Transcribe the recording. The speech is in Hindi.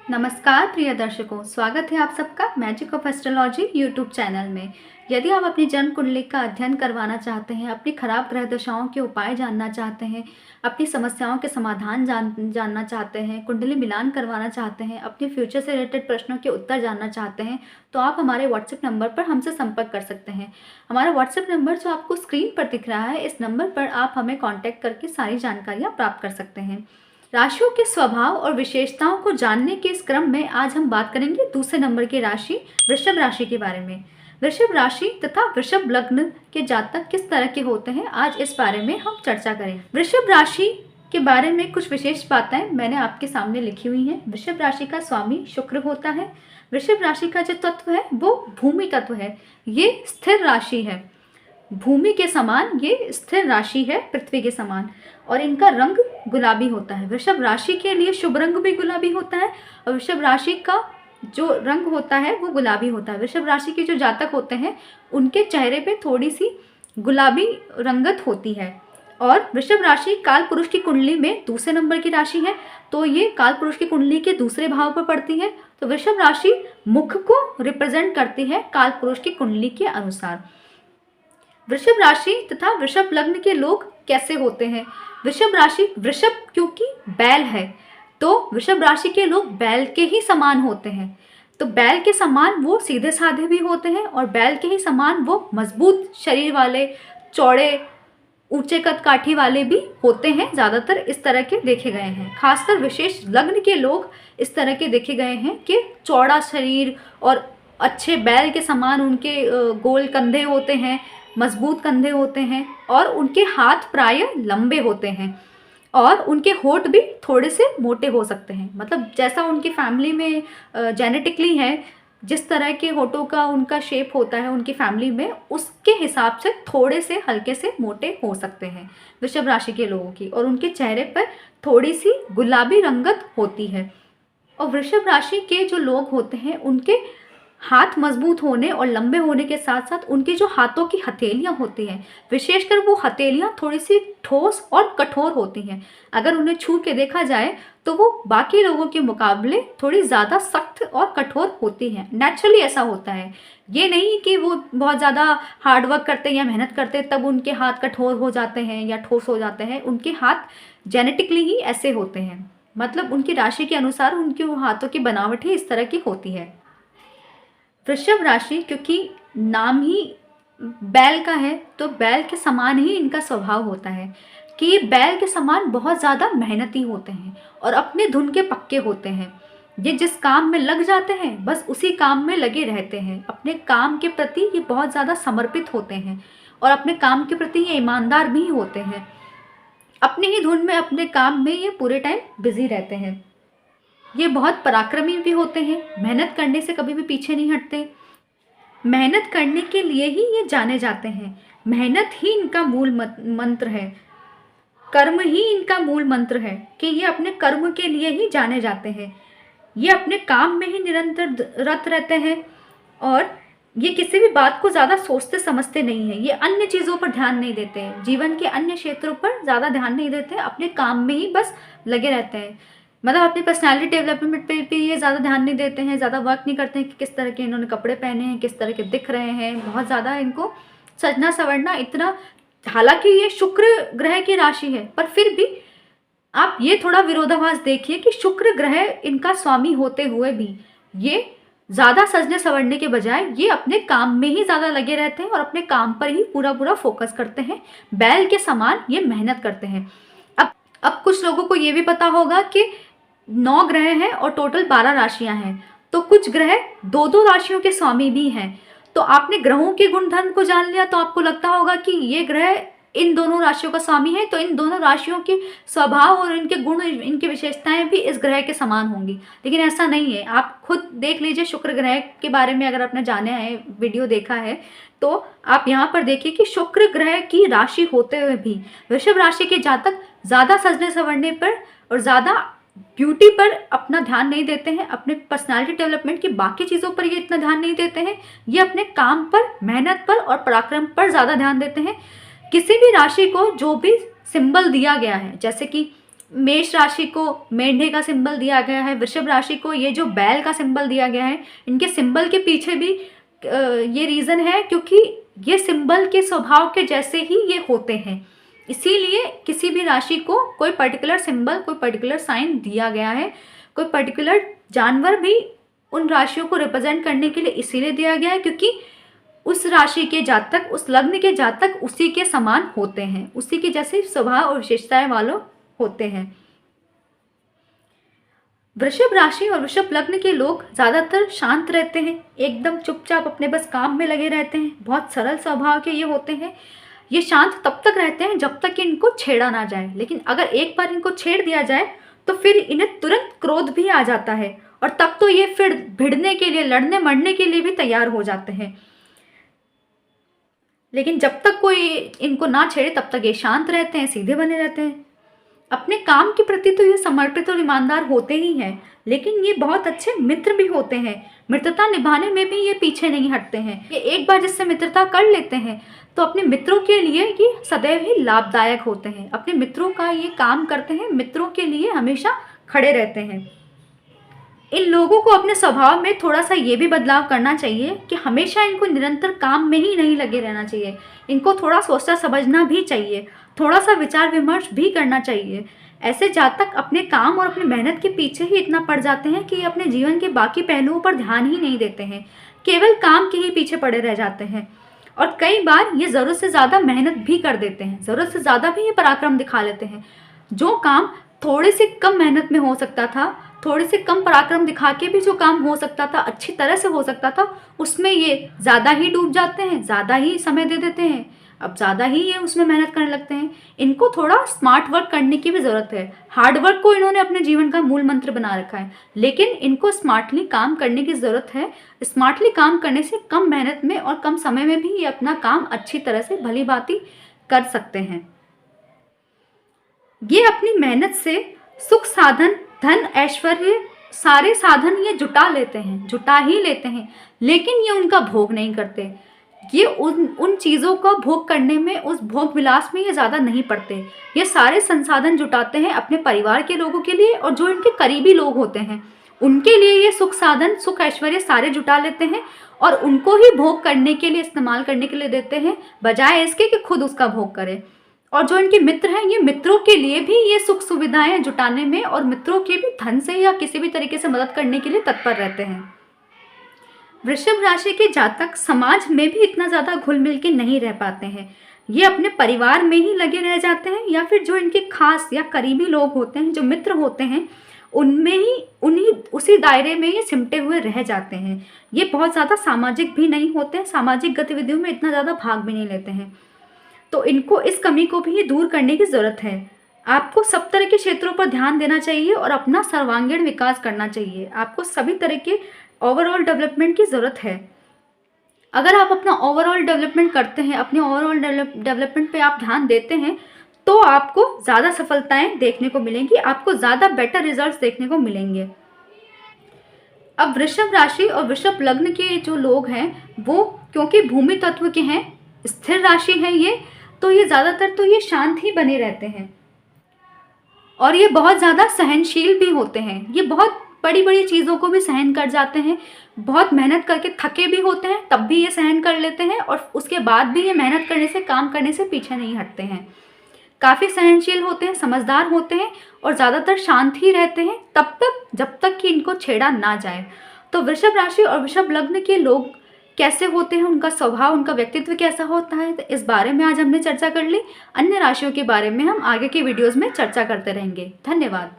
नमस्कार प्रिय दर्शकों, स्वागत है आप सबका magic of astrology YouTube channel में। यदि आप अपनी जन्म कुंडली का अध्ययन करवाना चाहते हैं, अपनी खराब ग्रह दशाओं के उपाय जानना चाहते हैं, अपनी समस्याओं के समाधान जानना चाहते हैं, कुंडली मिलान करवाना चाहते हैं, अपने फ्यूचर से रिलेटेड प्रश्नों के उत्तर जानना चाहते हैं, तो आप हमारे व्हाट्सएप नंबर पर हमसे संपर्क कर सकते हैं। हमारा व्हाट्सएप नंबर जो आपको स्क्रीन पर दिख रहा है, इस नंबर पर आप हमें कॉन्टैक्ट करके सारी जानकारियाँ प्राप्त कर सकते हैं। राशियों के स्वभाव और विशेषताओं को जानने के इस क्रम में आज हम बात करेंगे दूसरे नंबर की राशि वृषभ राशि के बारे में। वृषभ राशि तथा वृषभ लग्न के जातक किस तरह के होते हैं, आज इस बारे में हम चर्चा करें। वृषभ राशि के बारे में कुछ विशेष बातें मैंने आपके सामने लिखी हुई हैं। वृषभ राशि का स्वामी शुक्र होता है। वृषभ राशि का जो तत्व है वो भूमि तत्व है। ये स्थिर राशि है, भूमि के समान ये स्थिर राशि है, पृथ्वी के समान, और इनका रंग गुलाबी होता है। वृषभ राशि के लिए शुभ रंग भी गुलाबी होता है और वृषभ राशि का जो रंग होता है वो गुलाबी होता है। वृषभ राशि के जो जातक होते हैं उनके चेहरे पे थोड़ी सी गुलाबी रंगत होती है। और वृषभ राशि काल पुरुष की कुंडली में दूसरे नंबर की राशि है, तो ये काल पुरुष की कुंडली के दूसरे भाव पर पड़ती है। तो वृषभ राशि मुख को रिप्रेजेंट करती है काल पुरुष की कुंडली के अनुसार। वृषभ राशि तथा वृषभ लग्न के लोग कैसे होते हैं? वृषभ राशि, वृषभ क्योंकि बैल है तो वृषभ राशि के लोग बैल के ही समान होते हैं। तो बैल के समान वो सीधे साधे भी होते हैं और बैल के ही समान वो मजबूत शरीर वाले, चौड़े, ऊंचे कद काठी वाले भी होते हैं। ज़्यादातर इस तरह के देखे गए हैं। खासकर विशेष लग्न के लोग इस तरह के देखे गए हैं कि चौड़ा शरीर और अच्छे बैल के समान उनके गोल कंधे होते हैं, मजबूत कंधे होते हैं और उनके हाथ प्रायः लंबे होते हैं और उनके होठ भी थोड़े से मोटे हो सकते हैं। मतलब जैसा उनकी फैमिली में जेनेटिकली है, जिस तरह के होठों का उनका शेप होता है उनकी फैमिली में, उसके हिसाब से थोड़े से हल्के से मोटे हो सकते हैं वृषभ राशि के लोगों की। और उनके चेहरे पर थोड़ी सी गुलाबी रंगत होती है। और वृषभ राशि के जो लोग होते हैं उनके हाथ मजबूत होने और लंबे होने के साथ साथ उनके जो हाथों की हथेलियां होती हैं, विशेषकर वो हथेलियां थोड़ी सी ठोस और कठोर होती हैं। अगर उन्हें छू के देखा जाए तो वो बाकी लोगों के मुकाबले थोड़ी ज़्यादा सख्त और कठोर होती हैं। नेचुरली ऐसा होता है, ये नहीं कि वो बहुत ज़्यादा हार्डवर्क करते हैं या मेहनत करते हैं तब उनके हाथ कठोर हो जाते हैं या ठोस हो जाते हैं। उनके हाथ जेनेटिकली ही ऐसे होते हैं, मतलब उनकी राशि के अनुसार उनके हाथों की बनावट ही इस तरह की होती है। वृषभ राशि क्योंकि नाम ही बैल का है तो बैल के समान ही इनका स्वभाव होता है कि ये बैल के समान बहुत ज़्यादा मेहनती होते हैं और अपने धुन के पक्के होते हैं। ये जिस काम में लग जाते हैं बस उसी काम में लगे रहते हैं। अपने काम के प्रति ये बहुत ज़्यादा समर्पित होते हैं और अपने काम के प्रति ये ईमानदार भी होते हैं। अपने ही धुन में, अपने काम में ये पूरे टाइम बिजी रहते हैं। ये बहुत पराक्रमी भी होते हैं, मेहनत करने से कभी भी पीछे नहीं हटते। मेहनत करने के लिए ही ये जाने जाते हैं। मेहनत ही इनका मूल मंत्र है, कर्म ही इनका मूल मंत्र है कि ये अपने कर्म के लिए ही जाने जाते हैं। ये अपने काम में ही निरंतर रत रहते हैं और ये किसी भी बात को ज़्यादा सोचते समझते नहीं है। ये अन्य चीज़ों पर ध्यान नहीं देते हैं, जीवन के अन्य क्षेत्रों पर ज़्यादा ध्यान नहीं देते, अपने काम में ही बस लगे रहते हैं। मतलब अपनी पर्सनालिटी डेवलपमेंट पे भी ये ज़्यादा ध्यान नहीं देते हैं, ज़्यादा वर्क नहीं करते हैं कि किस तरह के इन्होंने कपड़े पहने हैं, किस तरह के दिख रहे हैं। बहुत ज़्यादा इनको सजना संवरना इतना, हालांकि ये शुक्र ग्रह की राशि है पर फिर भी आप ये थोड़ा विरोधाभास देखिए कि शुक्र ग्रह इनका स्वामी होते हुए भी ये ज़्यादा सजने संवरने के बजाय ये अपने काम में ही ज़्यादा लगे रहते हैं और अपने काम पर ही पूरा पूरा फोकस करते हैं। बैल के समान ये मेहनत करते हैं। अब कुछ लोगों को ये भी पता होगा कि 9 ग्रह हैं और टोटल 12 राशियां हैं, तो कुछ ग्रह 2-2 राशियों के स्वामी भी हैं। तो आपने ग्रहों के गुणधर्म को जान लिया तो आपको लगता होगा कि ये ग्रह इन दोनों राशियों का स्वामी है, तो इन दोनों राशियों के स्वभाव और इनके गुण, इनकी विशेषताएं भी इस ग्रह के समान होंगी। लेकिन ऐसा नहीं है। आप खुद देख लीजिए शुक्र ग्रह के बारे में, अगर आपने जाना है, वीडियो देखा है, तो आप यहाँ पर देखिए कि शुक्र ग्रह की राशि होते हुए भी वृषभ राशि के जातक ज़्यादा सजने संवरने पर और ज़्यादा ब्यूटी पर अपना ध्यान नहीं देते हैं। अपने पर्सनालिटी डेवलपमेंट की बाकी चीज़ों पर ये इतना ध्यान नहीं देते हैं। ये अपने काम पर, मेहनत पर और पराक्रम पर ज़्यादा ध्यान देते हैं। किसी भी राशि को जो भी सिंबल दिया गया है, जैसे कि मेष राशि को मेंढे का सिंबल दिया गया है, वृषभ राशि को ये जो बैल का सिंबल दिया गया है। इनके सिंबल के पीछे भी ये रीज़न है क्योंकि ये सिंबल के स्वभाव के जैसे ही ये होते हैं, इसीलिए किसी भी राशि को कोई पर्टिकुलर सिंबल, कोई पर्टिकुलर साइन दिया गया है। कोई पर्टिकुलर जानवर भी उन राशियों को रिप्रेजेंट करने के लिए इसीलिए दिया गया है क्योंकि उस राशि के जातक, उस लग्न के जातक उसी के समान होते हैं, उसी के जैसे स्वभाव और विशेषताएं वालों होते हैं। वृषभ राशि और वृषभ लग्न के लोग ज़्यादातर शांत रहते हैं, एकदम चुपचाप अपने बस काम में लगे रहते हैं, बहुत सरल स्वभाव के ये होते हैं। ये शांत तब तक रहते हैं जब तक कि इनको छेड़ा ना जाए, लेकिन अगर एक बार इनको छेड़ दिया जाए तो फिर इन्हें तुरंत क्रोध भी आ जाता है और तब तो ये फिर भिड़ने के लिए, लड़ने मरने के लिए भी तैयार हो जाते हैं। लेकिन जब तक कोई इनको ना छेड़े तब तक ये शांत रहते हैं, सीधे बने रहते हैं। अपने काम के प्रति तो ये समर्पित और ईमानदार होते ही हैं, लेकिन ये बहुत अच्छे मित्र भी होते हैं। मित्रता निभाने में भी ये पीछे नहीं हटते हैं। ये एक बार जिससे मित्रता कर लेते हैं तो अपने मित्रों के लिए ये सदैव ही लाभदायक होते हैं। अपने मित्रों का ये काम करते हैं, मित्रों के लिए हमेशा खड़े रहते हैं। इन लोगों को अपने स्वभाव में थोड़ा सा ये भी बदलाव करना चाहिए कि हमेशा इनको निरंतर काम में ही नहीं लगे रहना चाहिए। इनको थोड़ा सोचना समझना भी चाहिए, थोड़ा सा विचार विमर्श भी करना चाहिए। ऐसे जातक अपने काम और अपनी मेहनत के पीछे ही इतना पड़ जाते हैं कि अपने जीवन के बाकी पहलुओं पर ध्यान ही नहीं देते हैं, केवल काम के ही पीछे पड़े रह जाते हैं। और कई बार ये ज़रूरत से ज़्यादा मेहनत भी कर देते हैं, ज़रूरत से ज़्यादा भी ये पराक्रम दिखा लेते हैं। जो काम थोड़े से कम मेहनत में हो सकता था, थोड़े से कम पराक्रम दिखा के भी जो काम हो सकता था, अच्छी तरह से हो सकता था, उसमें ये ज़्यादा ही डूब जाते हैं, ज़्यादा ही समय दे देते हैं, अब ज़्यादा ही ये उसमें मेहनत करने लगते हैं। इनको थोड़ा स्मार्ट वर्क करने की भी ज़रूरत है। हार्ड वर्क को इन्होंने अपने जीवन का मूल मंत्र बना रखा है, लेकिन इनको स्मार्टली काम करने की ज़रूरत है। स्मार्टली काम करने से कम मेहनत में और कम समय में भी ये अपना काम अच्छी तरह से भली भांति कर सकते हैं। ये अपनी मेहनत से सुख साधन, धन, ऐश्वर्य, सारे साधन ये जुटा लेते हैं, जुटा ही लेते हैं, लेकिन ये उनका भोग नहीं करते। ये उन चीज़ों का भोग करने में, उस भोग विलास में ये ज़्यादा नहीं पड़ते। ये सारे संसाधन जुटाते हैं अपने परिवार के लोगों के लिए और जो इनके करीबी लोग होते हैं उनके लिए ये सुख साधन, सुख ऐश्वर्य सारे जुटा लेते हैं और उनको ही भोग करने के लिए, इस्तेमाल करने के लिए देते हैं, बजाय इसके कि खुद उसका भोग करें। और जो इनके मित्र हैं, ये मित्रों के लिए भी ये सुख सुविधाएं जुटाने में और मित्रों के भी धन से या किसी भी तरीके से मदद करने के लिए तत्पर रहते हैं। वृषभ राशि के जातक समाज में भी इतना ज़्यादा घुल मिल के नहीं रह पाते हैं। ये अपने परिवार में ही लगे रह जाते हैं या फिर जो इनके खास या करीबी लोग होते हैं, जो मित्र होते हैं, उनमें ही उसी दायरे में ये सिमटे हुए रह जाते हैं। ये बहुत ज़्यादा सामाजिक भी नहीं होते हैं, सामाजिक गतिविधियों में इतना ज़्यादा भाग भी नहीं लेते हैं। तो इनको इस कमी को भी दूर करने की ज़रूरत है। आपको सब तरह के क्षेत्रों पर ध्यान देना चाहिए और अपना सर्वांगीण विकास करना चाहिए। आपको सभी तरह के ओवरऑल डेवलपमेंट की ज़रूरत है। अगर आप अपना ओवरऑल डेवलपमेंट करते हैं, अपने ओवरऑल डेवलपमेंट पे आप ध्यान देते हैं, तो आपको ज़्यादा सफलताएं देखने को मिलेंगी, आपको ज़्यादा बेटर रिजल्ट्स देखने को मिलेंगे। अब वृषभ राशि और वृषभ लग्न के जो लोग हैं वो क्योंकि भूमि तत्व के हैं, स्थिर राशि है ये, तो ये ज़्यादातर तो ये शांत ही बने रहते हैं और ये बहुत ज़्यादा सहनशील भी होते हैं। ये बहुत बड़ी बड़ी चीज़ों को भी सहन कर जाते हैं, बहुत मेहनत करके थके भी होते हैं तब भी ये सहन कर लेते हैं और उसके बाद भी ये मेहनत करने से, काम करने से पीछे नहीं हटते हैं। काफ़ी सहनशील होते हैं, समझदार होते हैं और ज़्यादातर शांत ही रहते हैं तब तक जब तक कि इनको छेड़ा ना जाए। तो वृषभ राशि और वृषभ लग्न के लोग कैसे होते हैं, उनका स्वभाव, उनका व्यक्तित्व कैसा होता है, तो इस बारे में आज हमने चर्चा कर ली। अन्य राशियों के बारे में हम आगे के वीडियोज़ में चर्चा करते रहेंगे। धन्यवाद।